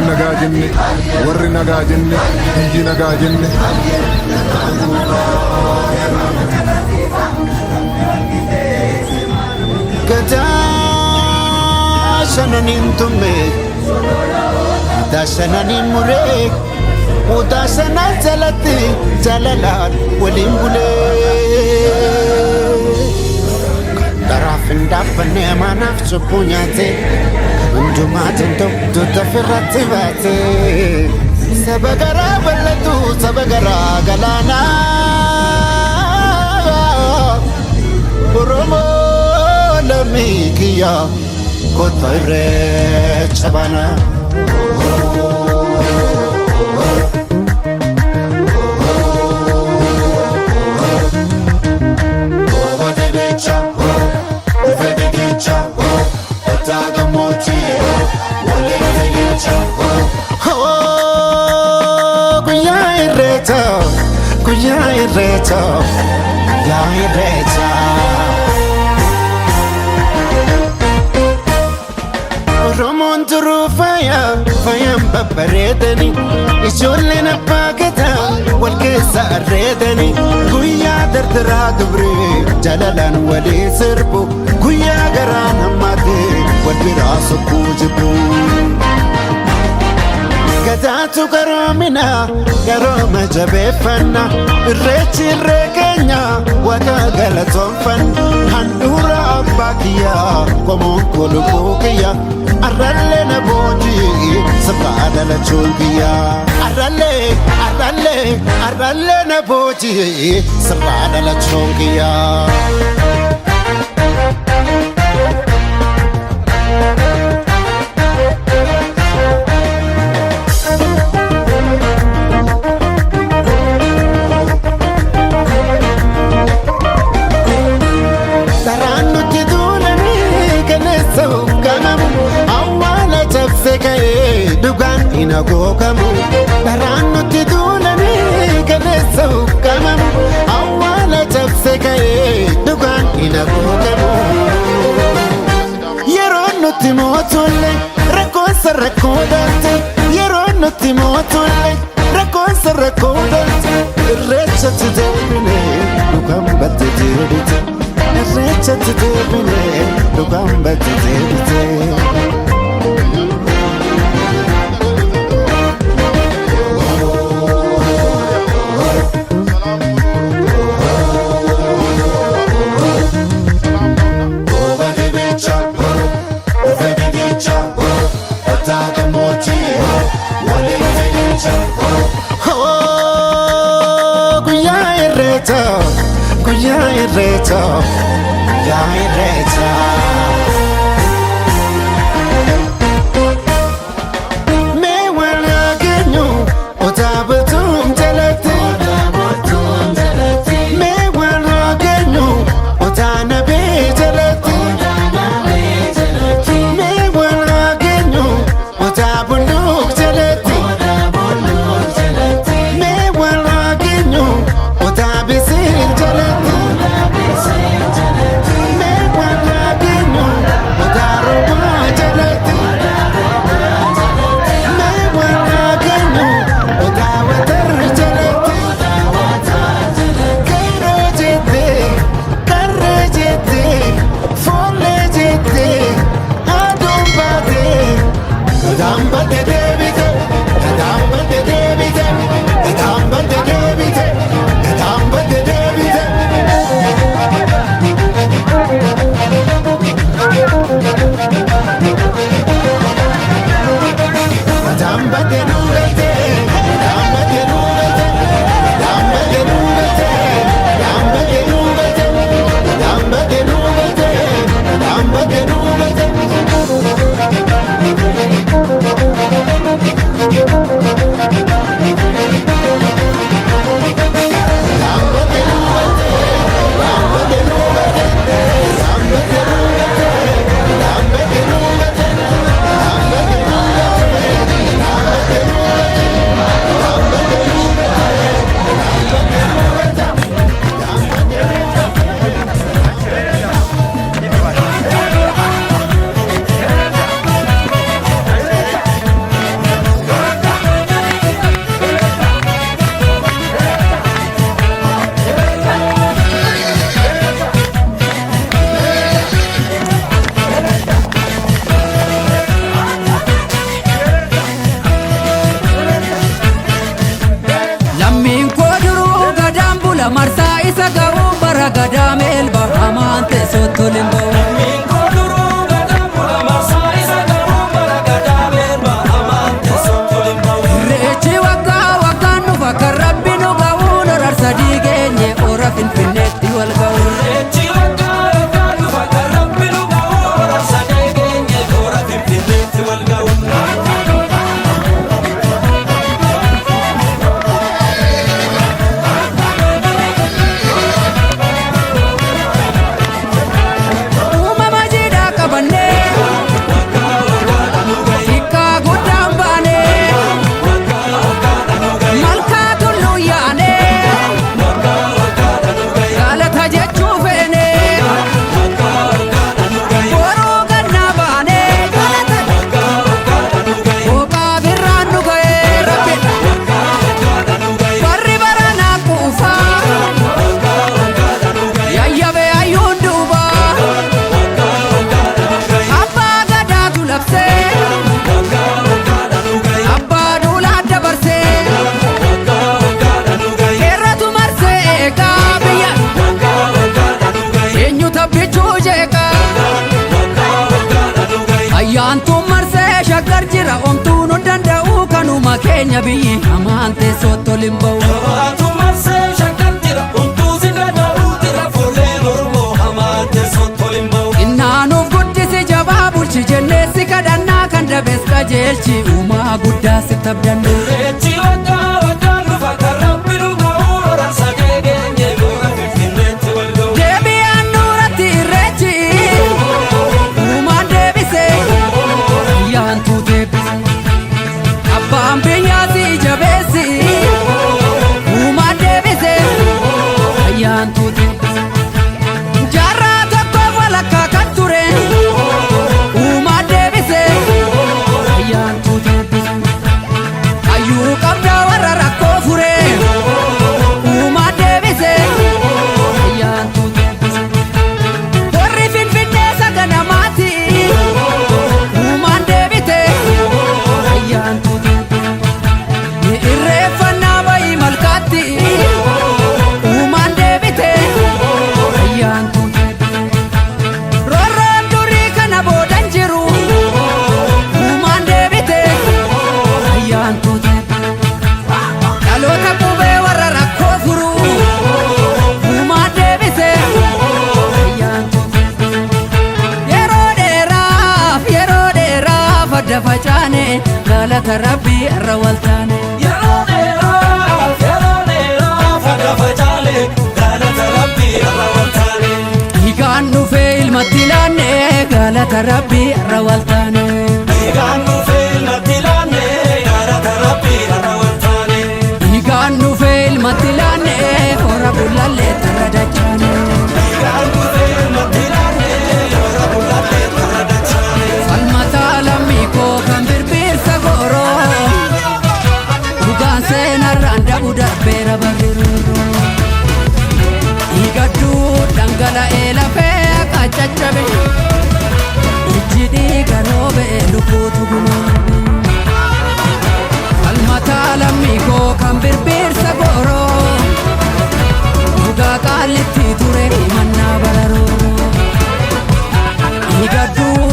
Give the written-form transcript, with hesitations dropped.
nagajenne warri nagajenne biyyi nagajenne gada sananin tumme da sananin mure uda sanan jalati jalalan walin bule darafin dafne manaf chupunyate undumatento tutafirati bate sabagara balatu sabagara galana oromo lamikiya kotoire chabana Romon turu fayam babbaredani ijoolleen abbaa gataa wal keessa arreedani guyyaa dardaraa dubree jalalaan walii sirbu guyyaa garaan hammaatee wal biraa sokkuu jibbu gadaatu garoomina garooma jabeeffanna irreechi irree keenya waaqa galatoonfanna handhuura abbaa kiyyaa qomoon kolubuu kiyya arralle na booti sabaa dalachuun kiyyaa arralle na booti sabaa dalachuun kiyyaa inagokamu darannutti duulanii ganeessa hukkamamu awwaala cabse ka'ee dhugaan inagokamu yeroon nutti mootolle rakkoonsa rakkoo dalte yeroon nutti mootolle rakkoonsa rakkoo dalte irreechatti deebine dhugaan batte deebite irreechatti deebine dhugaan batte deebite Gola marsa isa garu baragada melba amante sotolimbo Lammin koduru gadamula marsa isa garu baragada melba amante sotolimbo Rechi wagga wagga nufa karabbi nu gawuna rarsa digenye ora finfinnetti wal gawu Rechi wagga wagga nufa karabbi nu gawuna rarsa digenye ora finfinnetti wal gawu Ayyaantu marsee shaggar jira omtuu nu danda'u kanuma keenya biyyi amante sotolimbo Ayyaantu marsee shaggar jira omtuu si danda'u jira fuullee mormoo amante sotolimbo Innaanuuf guddisi jabaa bulchi jennee si kadhannaa kan dabees qajeelchi uumaa guddaa sitti abdanne Reechi waggaa waggaa nufa karabbi nu ga'uu rarsa deegeenye goora finfinneetti wal ga'u Deebi'aan nuuratti irreechi uumaan deebise Ayyaantu deebise Abbaan biyyaasi jabeessi uumaan deebise Ayyaantu deebise Jaarraa tokko walakkaa kan ture uumaan deebise Ayyaantu deebise Hayyuu qabdaa warra rakkoo fure uumaan deebise Ayyaantu deebise Warri finfinnee saganamaati uumaan deebite Ayyaantu deebise Ni irreeffannaa bayii malkaatti uumaan deebite Ayyaantu deebise Roorroon durii kana boodan jiru uumaan deebite Ayyaantu deebise Dhaloota qubee warra rakkoo furu uumaan deebise Ayyaantu deebise Yeroo dheeraaf adda facaane galata rabbii irra waltaane Yeroo dheeraaf adda facaane galata rabbii irra waltaane Dhiigaan dhufee ilmatti laanne galata rabbii irra waltaane Dhiigaan dhufee ilmatti laanne galata rabbii irra waltaane Dhiigaan dhufee ilmatti laanne hora bullallee tarra dachaane Dhiigaan dhufee ilmatti laanne hora bullallee tarra dachaane Falmataa lammii koo kan birbirsa gooroo Dhugaan seenarraan dhabuu darbeera barreeroo Dhiigadduu dhangala'ee lafee akka caccabe Ijji dhiiga roobee lubbuutu gumaabe Falmataa lammii koo kan birbirsa gooroo Dhugaa qaallitti ture himannaa bararoo Dhiigadduu